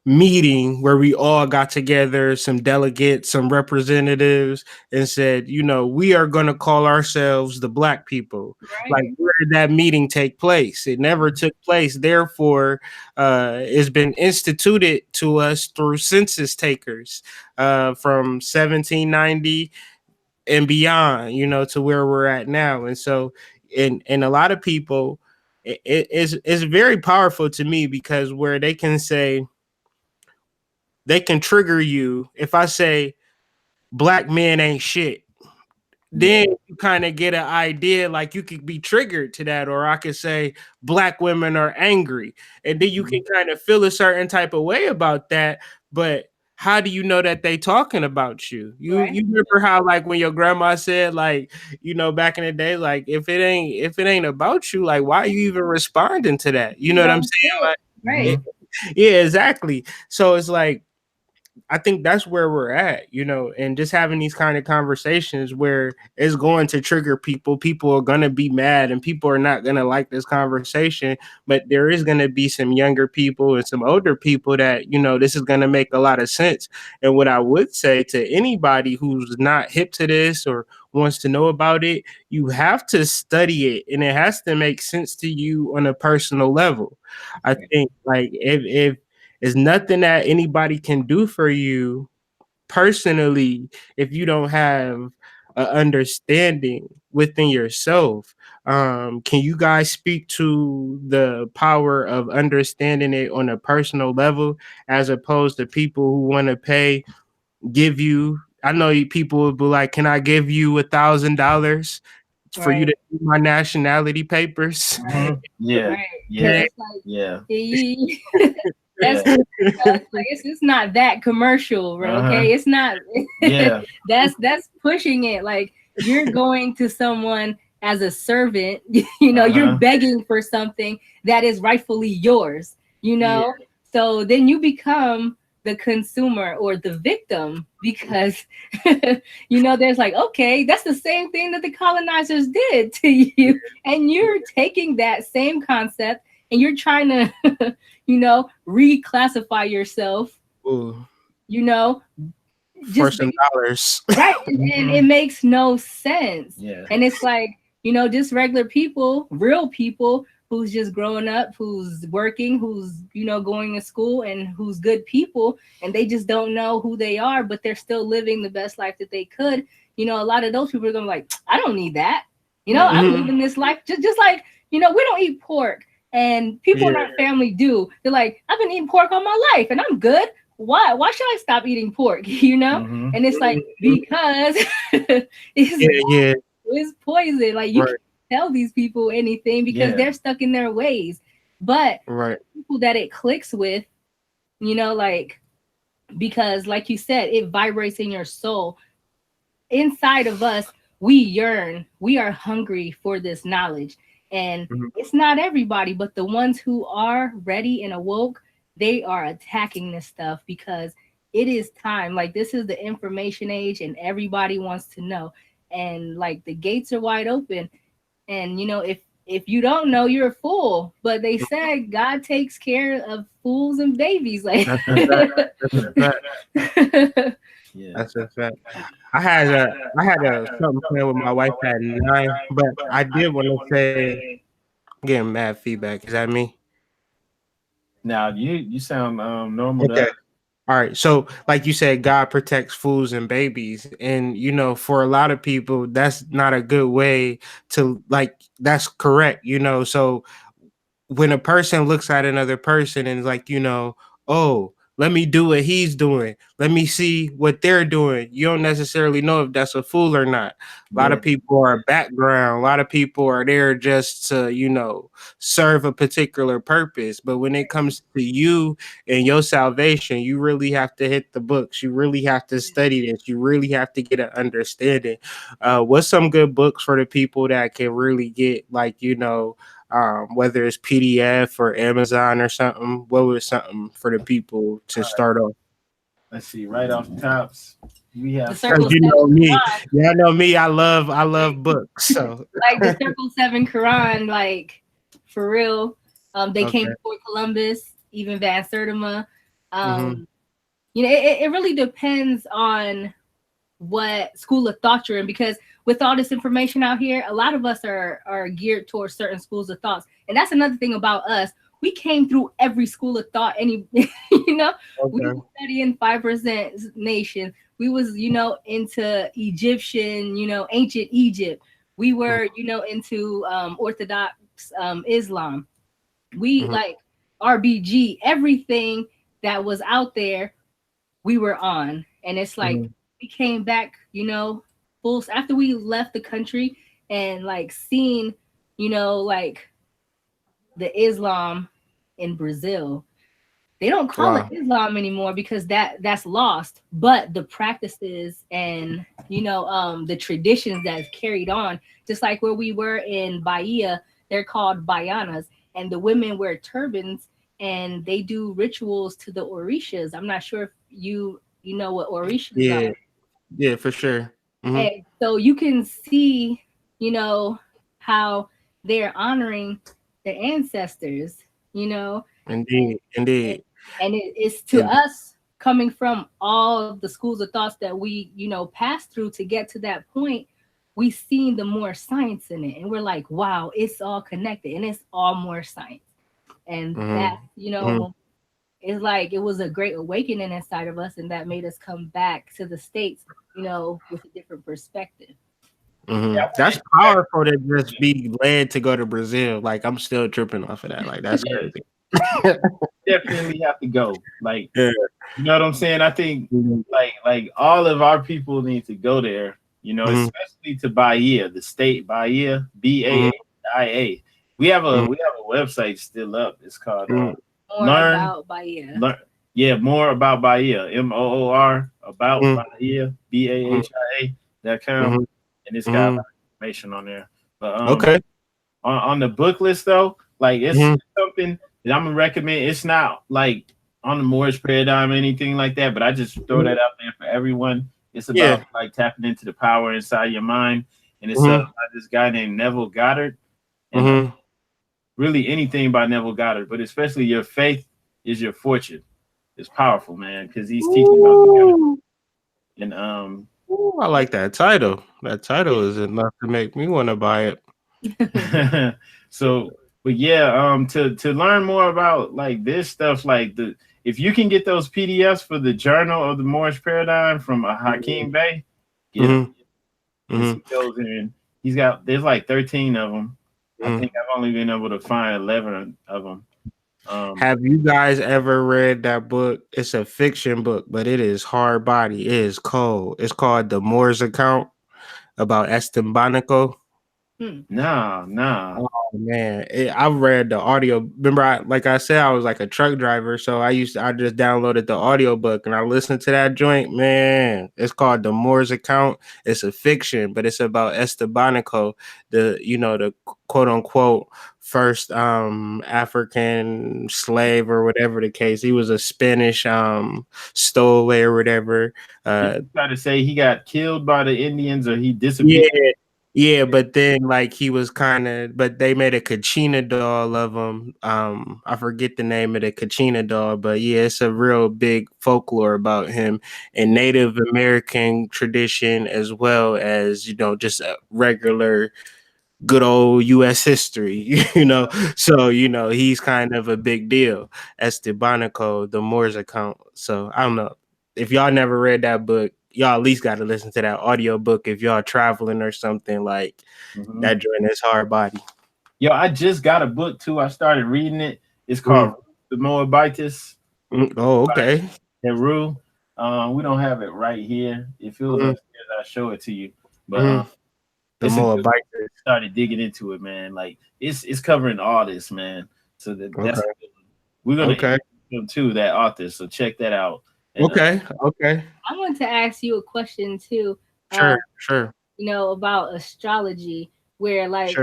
meeting where we all got together, some delegates, some representatives, and said, we are going to call ourselves the Black people. Right. Like, where did that meeting take place? It never took place. Therefore, it's been instituted to us through census takers from 1790 and beyond, to where we're at now. And so, and a lot of people, it's very powerful to me because where they can trigger you. If I say Black men ain't shit, then you kind of get an idea, like you could be triggered to that. Or I could say Black women are angry, and then you can kind of feel a certain type of way about that. But how do you know that they talking about you? You remember how, like, when your grandma said, like, back in the day, like, if it ain't about you, like, why are you even responding to that? You know what I'm saying? Like, right. Yeah, exactly. So it's like, I think that's where we're at, and just having these kind of conversations where it's going to trigger people. People are going to be mad and people are not going to like this conversation, but there is going to be some younger people and some older people that, this is going to make a lot of sense. And what I would say to anybody who's not hip to this or wants to know about it, you have to study it and it has to make sense to you on a personal level. I think, like, if it's nothing that anybody can do for you personally if you don't have an understanding within yourself. Can you guys speak to the power of understanding it on a personal level as opposed to people who want to give you? I know people would be like, can I give you $1,000? for you to do my nationality papers. Yeah, right. yeah, It's like, yeah. That's like, it's not that commercial, bro. Okay, it's not. Yeah, that's pushing it. Like, you're going to someone as a servant. You know, you're begging for something that is rightfully yours. You know, so then you become the consumer or the victim, because you know, there's like, okay, that's the same thing that the colonizers did to you, and you're taking that same concept and you're trying to you know, reclassify yourself. Ooh. You know, for some dollars, right? And it makes no sense. Yeah. And it's like, you know, just regular people, real people who's just growing up, who's working, who's, you know, going to school, and who's good people, and they just don't know who they are, but they're still living the best life that they could. You know, a lot of those people are gonna be like, I don't need that. You know, I'm living this life just like, you know, we don't eat pork, and people in our family do. They're like, I've been eating pork all my life and I'm good. Why should I stop eating pork? You know? And it's like, because it's poison. Like, you can't tell these people anything because they're stuck in their ways. But people that it clicks with, you know, like, because like you said, it vibrates in your soul. Inside of us, we yearn, we are hungry for this knowledge. And it's not everybody, but the ones who are ready and awoke, they are attacking this stuff because it is time. Like, this is the information age and everybody wants to know. And like, the gates are wide open. And you know, if you don't know, you're a fool. But they said God takes care of fools and babies. Like, that's a fact. That's a fact. I had a something playing with my wife at 9, but I did want to say, getting mad feedback. Is that me? Now you sound normal. Okay. All right. So, like you said, God protects fools and babies, and you know, for a lot of people, that's not a good way to, like. That's correct. You know, so when a person looks at another person and is like, you know, oh, let me do what he's doing. Let me see what they're doing. You don't necessarily know if that's a fool or not. A lot of people are background. A lot of people are there just to, you know, serve a particular purpose. But when it comes to you and your salvation, you really have to hit the books. You really have to study this. You really have to get an understanding. What's some good books for the people that can really get, like, you know, whether it's PDF or Amazon or something? What was something for the people to start off? Let's see, right off the tops, we have, you know me. Y'all know me. I love books. So like the Circle 7 Quran, like, for real. They came before Columbus, even Van Sertima. You know, it really depends on what school of thought you're in, because with all this information out here, a lot of us are geared towards certain schools of thoughts. And that's another thing about us. We came through every school of thought. You know, we were studying 5% nation. We was, you know, into Egyptian, you know, ancient Egypt. We were, you know, into Orthodox Islam. We like RBG, everything that was out there, we were on. And it's like, we came back, you know, full after we left the country and like seeing, you know, like the Islam in Brazil. They don't call it Islam anymore because that's lost, but the practices and, you know, the traditions that's carried on, just like where we were in Bahia, they're called Baianas, and the women wear turbans and they do rituals to the Orishas. I'm not sure if you know what Orishas are. Yeah, for sure. And so you can see, you know, how they're honoring their ancestors, you know. Indeed. And it's to us, coming from all the schools of thoughts that we, you know, passed through to get to that point, we seen the more science in it. And we're like, wow, it's all connected and it's all more science. And that, you know, it's like it was a great awakening inside of us, and that made us come back to the States, you know, with a different perspective. That's powerful to just be led to go to Brazil. Like, I'm still tripping off of that. Like, that's crazy. Definitely have to go. Like, you know what I'm saying? I think like all of our people need to go there You know, especially to Bahia, the state Bahia, Baia. We have a website still up. It's called About Bahia. More about Bahia. MOOR about Bahia, BAHIA.com. And it's got a lot of information on there. But okay. On the book list though, like it's something that I'm gonna recommend. It's not like on the Moorish paradigm or anything like that, but I just throw that out there for everyone. It's about like tapping into the power inside your mind, and it's by this guy named Neville Goddard, and really anything by Neville Goddard, but especially your faith is your fortune. It's powerful, man, because he's teaching about the universe. And I like that title. That title is enough to make me want to buy it. So, but yeah, to learn more about like this stuff, like if you can get those PDFs for the Journal of the Moorish Paradigm from Hakeem Bey, get them. He goes in. There's like 13 of them. I think I've only been able to find 11 of them. Have you guys ever read that book? It's a fiction book, but it is hard body. It is cold. It's called The Moor's Account about Estebanico. Nah. Oh man, I read the audio. Remember, like I said, I was like a truck driver, so I just downloaded the audio book and I listened to that joint. Man, it's called The Moor's Account. It's a fiction, but it's about Estebanico, the quote unquote first African slave or whatever the case. He was a Spanish stowaway or whatever. Try to say he got killed by the Indians or he disappeared. Yeah, but then like he was but they made a Kachina doll of him. I forget the name of the Kachina doll, but yeah, it's a real big folklore about him and Native American tradition as well as, just a regular good old U.S. history, So, he's kind of a big deal. Estebanico, the Moor's Account. So I don't know. If y'all never read that book, y'all at least got to listen to that audio book if y'all traveling or something like that. Joint is hard body. Yo, I just got a book too. I started reading it. It's called The Moabites. Oh, okay. Heru. We don't have it right here. If it was upstairs, I'll show it to you. But The Moabites. Started digging into it, man. Like it's covering all this, man. So that's we're gonna interview too, that author. So check that out. And, okay. I want to ask you a question too. Sure. About astrology, where like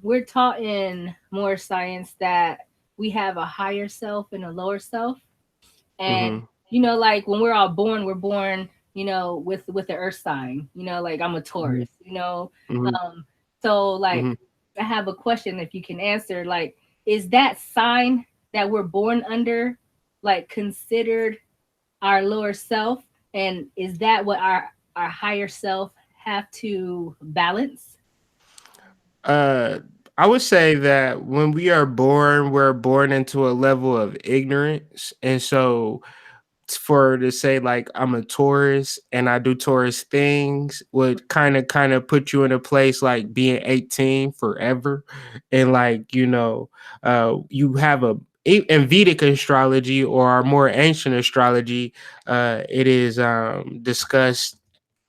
we're taught in more science that we have a higher self and a lower self, and like when we're all born, we're born with the earth sign, like I'm a Taurus, so like I have a question, if you can answer, like, is that sign that we're born under like considered our lower self, and is that what our higher self have to balance? I would say that when we are born, we're born into a level of ignorance, and so to say like I'm a Taurus and I do Taurus things would kind of put you in a place like being 18 forever, and like you have in Vedic astrology or our more ancient astrology, it is discussed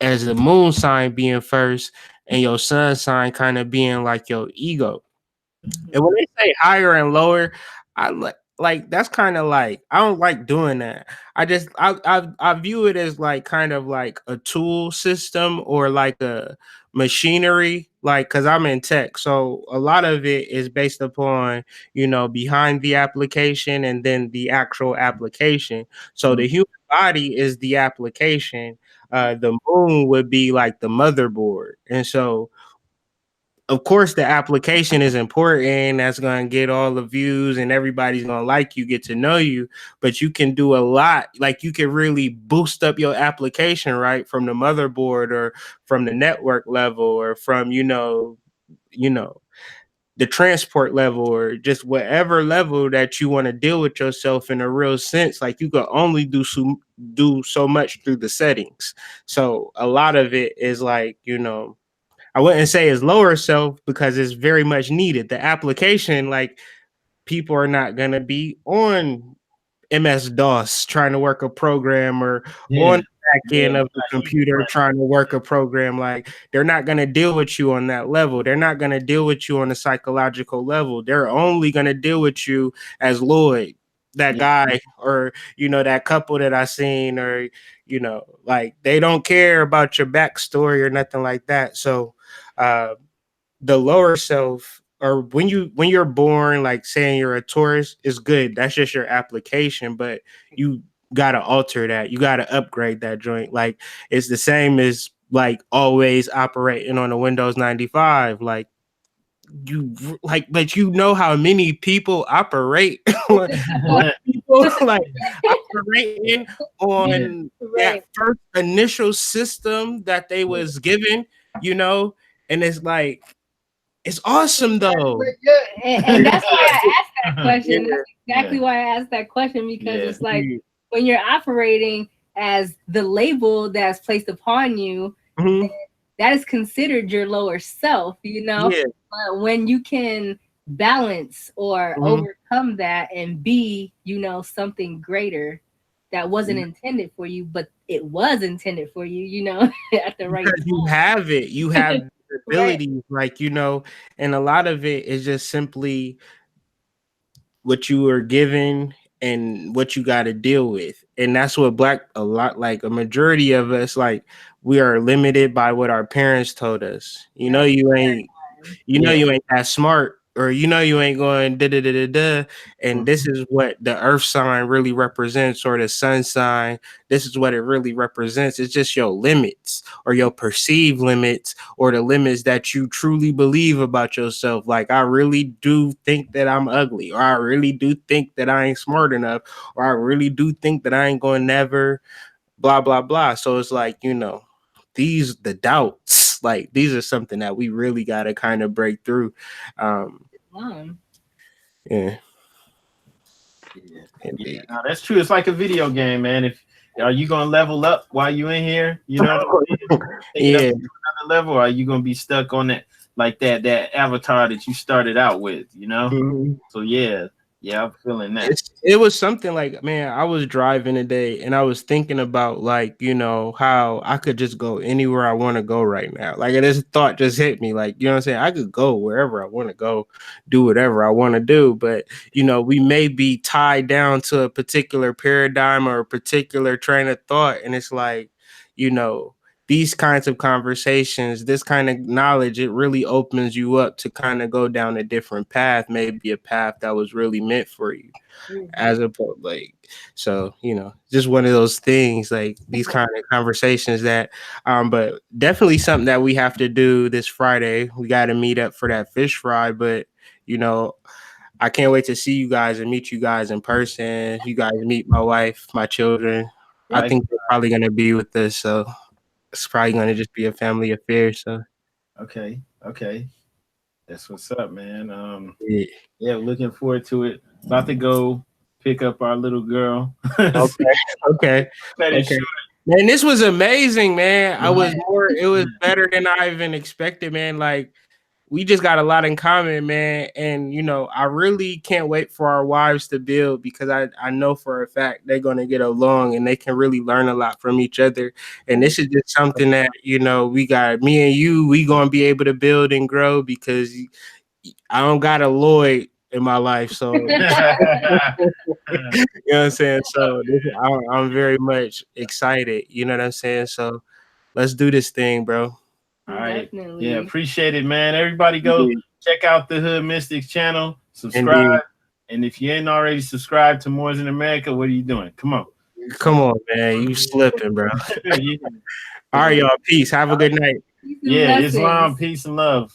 as the moon sign being first and your sun sign kind of being like your ego. And when they say higher and lower, I like that's kind of like I don't like doing that. I view it as like kind of like a tool system or like a machinery, like because I'm in tech, so a lot of it is based upon behind the application and then the actual application. So the human body is the application. The moon would be like the motherboard, and so of course the application is important. That's going to get all the views and everybody's going to like you, get to know you, but you can do a lot. Like you can really boost up your application, right? From the motherboard or from the network level or from, the transport level or just whatever level that you want to deal with yourself in a real sense. Like you could only do so much through the settings. So a lot of it is like, I wouldn't say it's lower self because it's very much needed. The application, like people are not going to be on MS-DOS trying to work a program, or on the back end of the computer trying to work a program. Like, they're not going to deal with you on that level. They're not going to deal with you on a psychological level. They're only going to deal with you as Lloyd, that guy, or, you know, that couple that I seen, or, you know, like, they don't care about your backstory or nothing like that. So the lower self, or when you're born, like saying you're a Taurus, is good. That's just your application, but you gotta alter that. You gotta upgrade that joint. Like, it's the same as like always operating on a Windows 95. Like, but you know how many people operate people like operating on that first initial system that they was given, you know, and it's like, it's awesome though. And that's why I asked that question. That's exactly why I asked that question, because it's like, when you're operating as the label that's placed upon you, that is considered your lower self, you know. But when you can balance or overcome that and be, you know, something greater that wasn't intended for you, but it was intended for you, you know, at the right time. You have it. You have abilities, like, you know, and a lot of it is just simply what you are given and what you got to deal with. And that's what a majority of us, like, we are limited by what our parents told us. You know, you ain't that smart, or you know, you ain't going da da da da da. And this is what the earth sign really represents, or the sun sign. This is what it really represents. It's just your limits, or your perceived limits, or the limits that you truly believe about yourself. Like, I really do think that I'm ugly, or I really do think that I ain't smart enough, or I really do think that I ain't going to never blah blah blah. So it's like, you know, the doubts, like, these are something that we really got to kind of break through. No, that's true. It's like a video game, man. If are you gonna level up while you in here? You know what I mean? Another level, or are you gonna be stuck on that, like that avatar that you started out with? You know. So I'm feeling that. It was something like, man, I was driving today and I was thinking about, like, you know, how I could just go anywhere I want to go right now. Like, this thought just hit me, like, you know what I'm saying? I could go wherever I want to go, do whatever I want to do. But, you know, we may be tied down to a particular paradigm or a particular train of thought. And it's like, you know, these kinds of conversations, this kind of knowledge, it really opens you up to kind of go down a different path, maybe a path that was really meant for you, as opposed, like, so, you know, just one of those things, like these kind of conversations that, but definitely something that we have to do this Friday. We got to meet up for that fish fry, but, you know, I can't wait to see you guys and meet you guys in person. You guys meet my wife, my children. I think they're probably going to be with us, so it's probably going to just be a family affair. So, okay, that's what's up, man. Looking forward to it. About to go pick up our little girl. Okay. Man, this was amazing, man. It was better than I even expected, man. Like, we just got a lot in common, man. And, you know, I really can't wait for our wives to build, because I know for a fact they're going to get along and they can really learn a lot from each other. And this is just something that, you know, we got, me and you, we going to be able to build and grow, because I don't got a Lloyd in my life. So, you know what I'm saying? So I'm very much excited. You know what I'm saying? So let's do this thing, bro. All right. Definitely. Yeah, appreciate it, man. Everybody go check out the Hood Mystics channel. Subscribe. And if you ain't already subscribed to Moors in America, what are you doing? Come on, man. You slipping, bro. All right, y'all. Peace. Have a good night. Yeah, Islam, peace and love.